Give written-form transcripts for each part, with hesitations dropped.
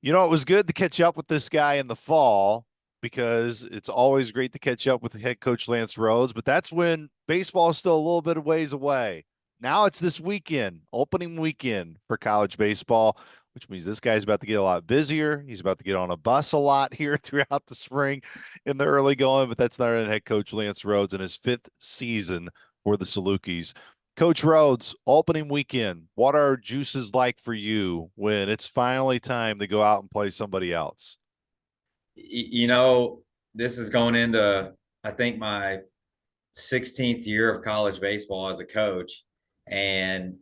It was good to catch up with this guy in the fall because it's always great to catch up with head coach Lance Rhodes, but that's when baseball is still a little bit of ways away. Now it's this weekend, opening weekend for college baseball, which means this guy's about to get a lot busier. He's about to get on a bus a lot here throughout the spring in the early going, but that's not head coach Lance Rhodes in his fifth season for the Salukis. Coach Rhodes, opening weekend, what are juices like for you when it's finally time to go out and play somebody else? You know, this is going into, I think, my 16th year of college baseball as a coach. And,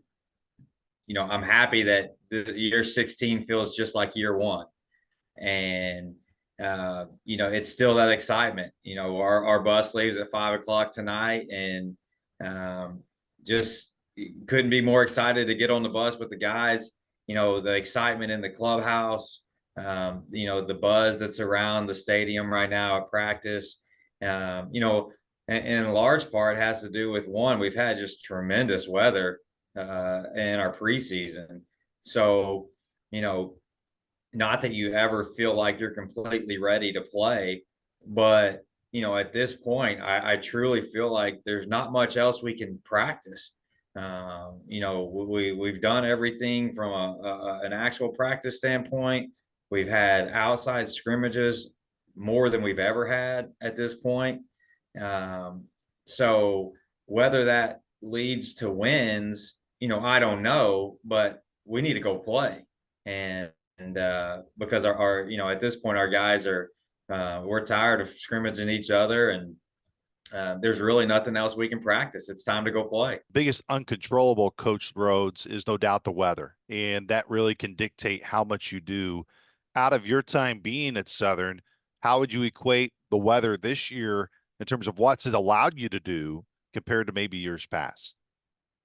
I'm happy that the year 16 feels just like year one. And, it's still that excitement. Our bus leaves at 5 o'clock tonight, and um, just couldn't be more excited to get on the bus with the guys. The excitement in the clubhouse, the buzz that's around the stadium right now at practice. And in large part has to do with one, we've had just tremendous weather in our preseason. So, you know, not that you ever feel like you're completely ready to play, but at this point, I truly feel like there's not much else we can practice. We've done everything from an actual practice standpoint. We've had outside scrimmages more than we've ever had at this point. Um, so whether that leads to wins, I don't know, but we need to go play. And because our at this point our guys are we're tired of scrimmaging each other, and there's really nothing else we can practice. It's time to go play. Biggest uncontrollable, Coach Rhodes, is no doubt the weather, and that really can dictate how much you do. Out of your time being at Southern, how would you equate the weather this year in terms of what's it allowed you to do compared to maybe years past?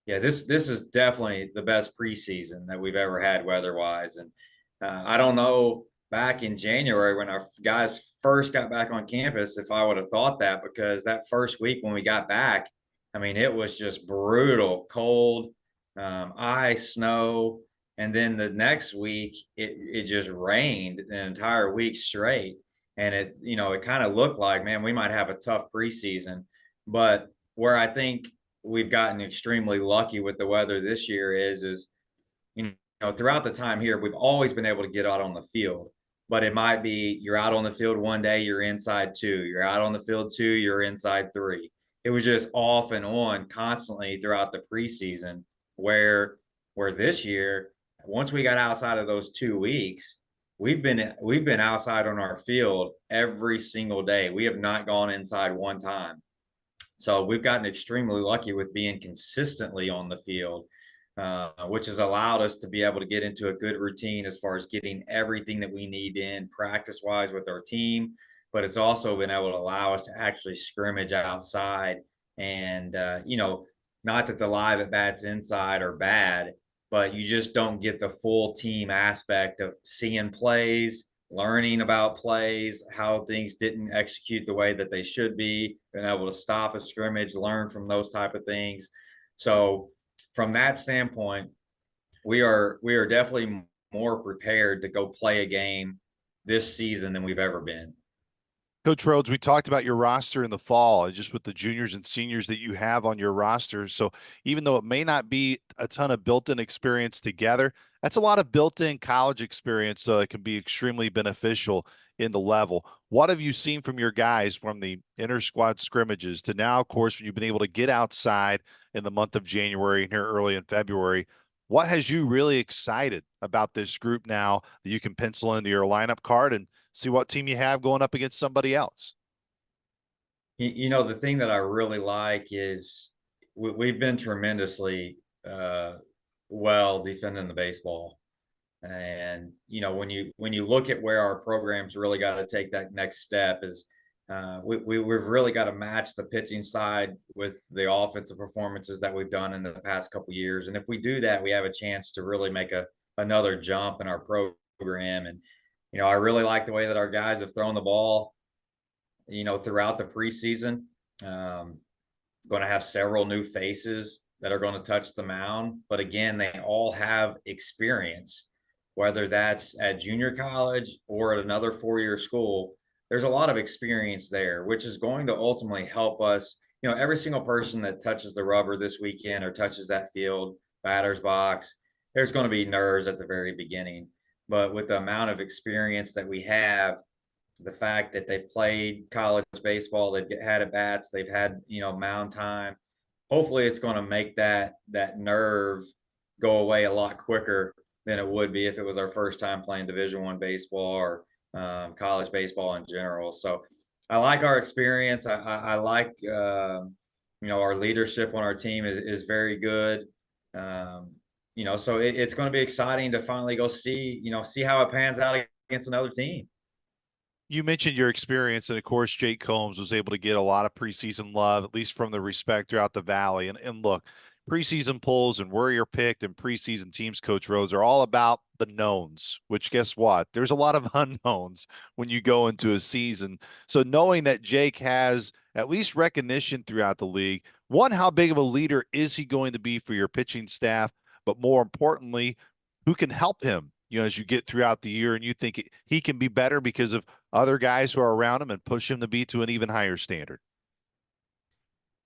Yeah, this is definitely the best preseason that we've ever had weather wise. And I don't know, back in January when our guys first got back on campus, if I would have thought that, because that first week when we got back, I mean, it was just brutal, cold, ice, snow. And then the next week, it just rained an entire week straight. And it kind of looked like, man, we might have a tough preseason. But where I think we've gotten extremely lucky with the weather this year is throughout the time here we've always been able to get out on the field, but it might be you're out on the field one day, you're inside two, you're out on the field two, you're inside three. It was just off and on constantly throughout the preseason, where this year, once we got outside of those 2 weeks, we've been outside on our field every single day. We have not gone inside one time. So we've gotten extremely lucky with being consistently on the field, which has allowed us to be able to get into a good routine as far as getting everything that we need in practice wise with our team. But it's also been able to allow us to actually scrimmage outside. And, not that the live at bats inside are bad, but you just don't get the full team aspect of seeing plays, learning about plays, how things didn't execute the way that they should be, being able to stop a scrimmage, learn from those type of things. So from that standpoint, we are definitely more prepared to go play a game this season than we've ever been. Coach Rhodes, we talked about your roster in the fall and just with the juniors and seniors that you have on your roster. So even though it may not be a ton of built-in experience together, that's a lot of built-in college experience, so it can be extremely beneficial in the level. What have you seen from your guys from the inter squad scrimmages to now, of course, when you've been able to get outside in the month of January and here early in February? What has you really excited about this group now that you can pencil into your lineup card and see what team you have going up against somebody else? The thing that I really like is we've been tremendously uh, well defending the baseball. And when you look at where our program's really got to take that next step is we've really got to match the pitching side with the offensive performances that we've done in the past couple of years. And if we do that, we have a chance to really make another jump in our program. And I really like the way that our guys have thrown the ball. Throughout the preseason, going to have several new faces that are going to touch the mound. But again, they all have experience, whether that's at junior college or at another 4-year school. There's a lot of experience there, which is going to ultimately help us. Every single person that touches the rubber this weekend or touches that field, batter's box, there's going to be nerves at the very beginning. But with the amount of experience that we have, the fact that they've played college baseball, they've had at bats, they've had mound time. Hopefully, it's going to make that nerve go away a lot quicker than it would be if it was our first time playing Division One baseball or college baseball in general. So, I like our experience. I like our leadership on our team is very good. So it's going to be exciting to finally go see how it pans out against another team. You mentioned your experience, and of course, Jake Combs was able to get a lot of preseason love, at least from the respect throughout the valley. And look, preseason polls and where you're picked and preseason teams, Coach Rhodes, are all about the knowns, which guess what? There's a lot of unknowns when you go into a season. So knowing that Jake has at least recognition throughout the league, one, how big of a leader is he going to be for your pitching staff? But more importantly, who can help him, as you get throughout the year and you think he can be better because of other guys who are around him and push him to be to an even higher standard.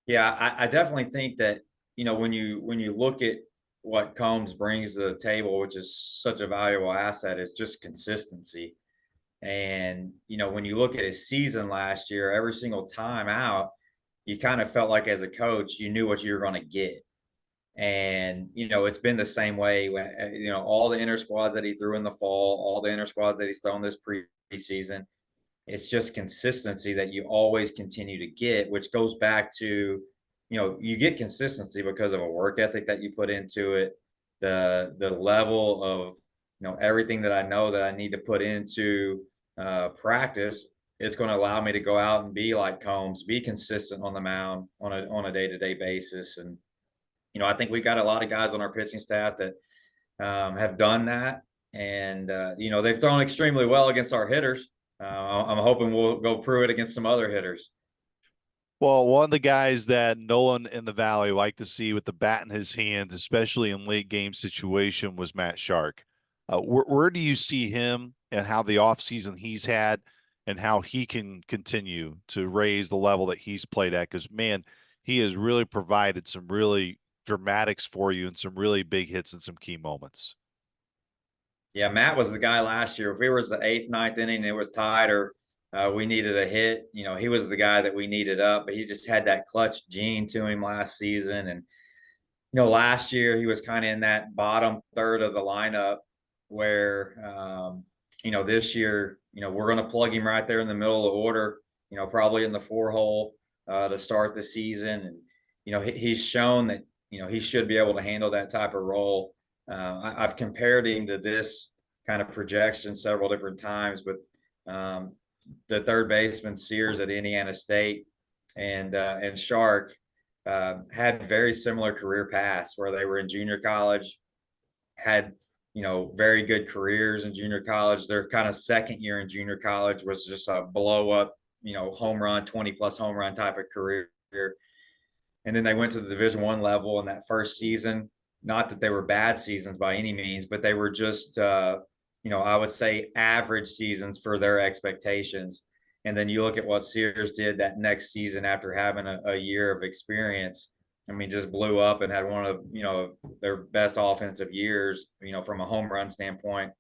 Yeah, I definitely think that when you look at what Combs brings to the table, which is such a valuable asset, is just consistency. And when you look at his season last year, every single time out, you kind of felt like as a coach, you knew what you were going to get. And it's been the same way when all the inner squads that he threw in the fall, all the inner squads that he's thrown this preseason. It's just consistency that you always continue to get, which goes back to, you get consistency because of a work ethic that you put into it, the level of, everything that I know that I need to put into practice. It's going to allow me to go out and be like Combs, be consistent on the mound on a day-to-day basis. And, I think we got a lot of guys on our pitching staff that have done that. And, they've thrown extremely well against our hitters. I'm hoping we'll go prove it against some other hitters. Well, one of the guys that no one in the Valley liked to see with the bat in his hands, especially in late game situation, was Matt Shark. Where do you see him and how the offseason he's had and how he can continue to raise the level that he's played at? Because, man, he has really provided some really dramatics for you and some really big hits in some key moments. Yeah, Matt was the guy last year. If it was the eighth, ninth inning, and it was tied or we needed a hit. He was the guy that we needed up, but he just had that clutch gene to him last season. And last year he was kind of in that bottom third of the lineup where, this year, we're going to plug him right there in the middle of the order, probably in the 4 hole to start the season. And, he's shown that, he should be able to handle that type of role. I've compared him to this kind of projection several different times with the third baseman Sears at Indiana State and Shark had very similar career paths where they were in junior college, had very good careers in junior college. Their kind of second year in junior college was just a blow up, home run, 20+ home run type of career. And then they went to the Division I level in that first season. Not that they were bad seasons by any means, but they were just I would say average seasons for their expectations. And then you look at what Sears did that next season after having a year of experience. I mean, just blew up and had one of their best offensive years. From a home run standpoint,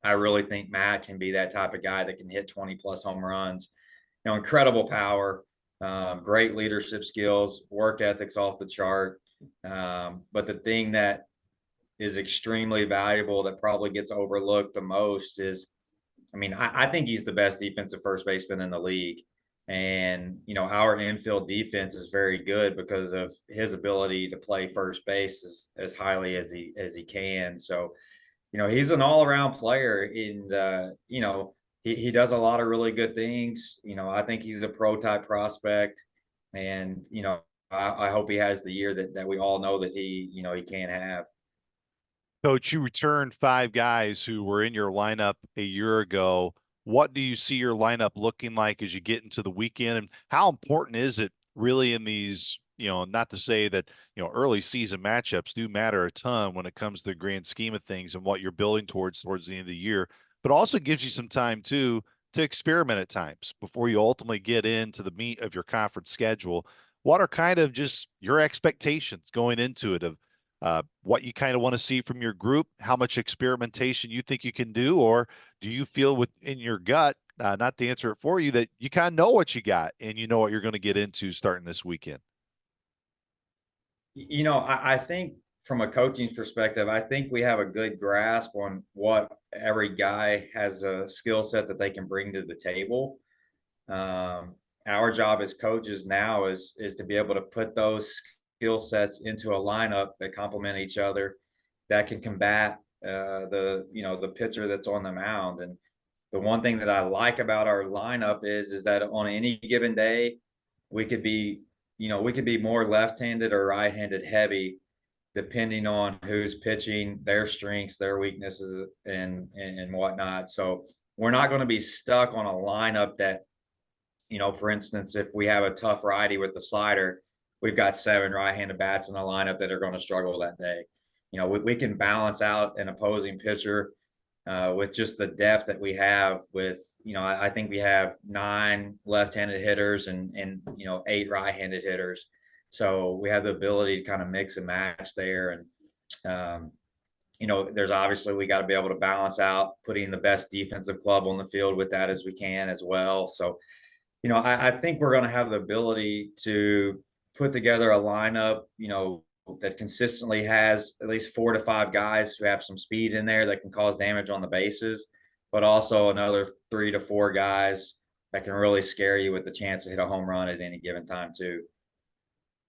I really think Matt can be that type of guy that can hit 20+ home runs. Incredible power, great leadership skills, work ethics off the chart. But the thing that is extremely valuable that probably gets overlooked the most is, I think he's the best defensive first baseman in the league. And, our infield defense is very good because of his ability to play first base as highly as he can. So, he's an all around player and, he does a lot of really good things. I think he's a pro type prospect and, I hope he has the year that we all know that he can have. Coach, you returned 5 guys who were in your lineup a year ago. What do you see your lineup looking like as you get into the weekend? And how important is it really in these not to say that, early season matchups do matter a ton when it comes to the grand scheme of things and what you're building towards the end of the year, but also gives you some time too to experiment at times before you ultimately get into the meat of your conference schedule. What are kind of just your expectations going into it of what you kind of want to see from your group, how much experimentation you think you can do, or do you feel within your gut, not to answer it for you, that you kind of know what you got and you know what you're going to get into starting this weekend? I think from a coaching perspective, I think we have a good grasp on what every guy has a skill set that they can bring to the table. Um, our job as coaches now is to be able to put those skill sets into a lineup that complement each other, that can combat the pitcher that's on the mound. And the one thing that I like about our lineup is that on any given day, we could be we could be more left-handed or right-handed heavy depending on who's pitching, their strengths, their weaknesses, and whatnot. So we're not going to be stuck on a lineup that, for instance, if we have a tough righty with the slider, we've got 7 right-handed bats in the lineup that are going to struggle that day. We can balance out an opposing pitcher with just the depth that we have. With I think we have 9 left-handed hitters and 8 right-handed hitters, so we have the ability to kind of mix and match there. And there's obviously we got to be able to balance out putting the best defensive club on the field with that as we can as well. So I think we're going to have the ability to put together a lineup, that consistently has at least 4 to 5 guys who have some speed in there that can cause damage on the bases, but also another 3 to 4 guys that can really scare you with the chance to hit a home run at any given time too.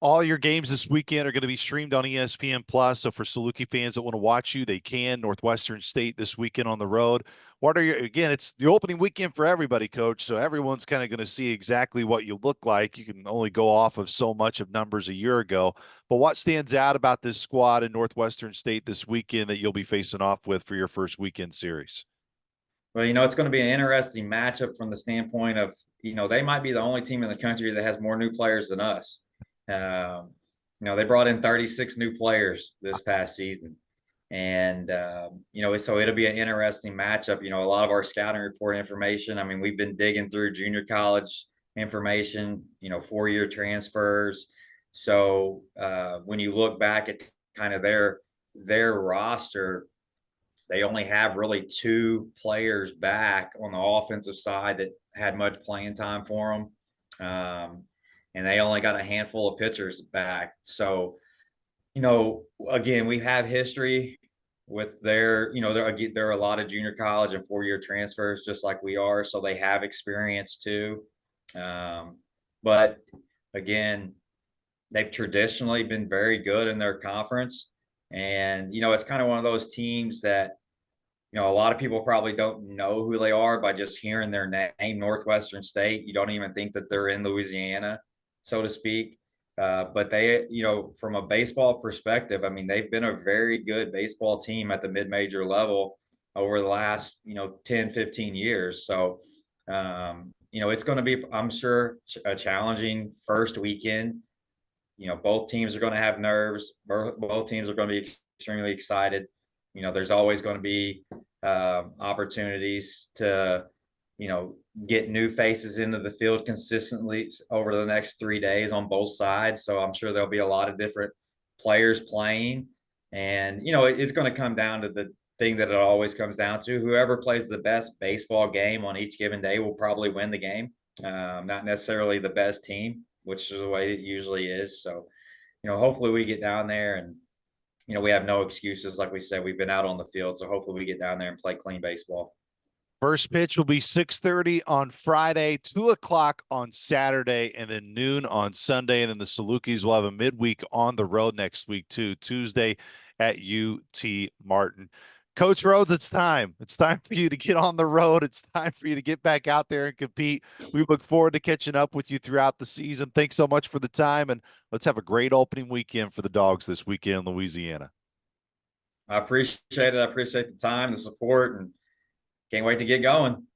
All your games this weekend are going to be streamed on ESPN Plus. So for Saluki fans that want to watch you, they can. Northwestern State this weekend on the road. What are your, again, it's the opening weekend for everybody, coach. So everyone's kind of going to see exactly what you look like. You can only go off of so much of numbers a year ago. But what stands out about this squad in Northwestern State this weekend that you'll be facing off with for your first weekend series? Well, it's going to be an interesting matchup from the standpoint of, they might be the only team in the country that has more new players than us. They brought in 36 new players this past season. And, so it'll be an interesting matchup. A lot of our scouting report information, I mean, we've been digging through junior college information, 4-year transfers. So when you look back at kind of their roster, they only have really 2 players back on the offensive side that had much playing time for them. And they only got a handful of pitchers back. So, again, we have history with there are a lot of junior college and 4-year transfers just like we are. So they have experience too. But again, they've traditionally been very good in their conference. And, it's kind of one of those teams that, a lot of people probably don't know who they are by just hearing their name, Northwestern State. You don't even think that they're in Louisiana, so to speak. But they, from a baseball perspective, I mean, they've been a very good baseball team at the mid-major level over the last, 10, 15 years. So, it's going to be, I'm sure, a challenging first weekend. Both teams are going to have nerves. Both teams are going to be extremely excited. There's always going to be opportunities to, get new faces into the field consistently over the next 3 days on both sides. So I'm sure there'll be a lot of different players playing. And, it's going to come down to the thing that it always comes down to. Whoever plays the best baseball game on each given day will probably win the game. Not necessarily the best team, which is the way it usually is. So, hopefully we get down there and, we have no excuses. Like we said, we've been out on the field. So hopefully we get down there and play clean baseball. First pitch will be 6:30 on Friday, 2 o'clock on Saturday, and then noon on Sunday. And then the Salukis will have a midweek on the road next week too, Tuesday at UT Martin. Coach Rhodes, it's time. It's time for you to get on the road. It's time for you to get back out there and compete. We look forward to catching up with you throughout the season. Thanks so much for the time, and let's have a great opening weekend for the Dogs this weekend in Louisiana. I appreciate it. I appreciate the time, the support, and can't wait to get going.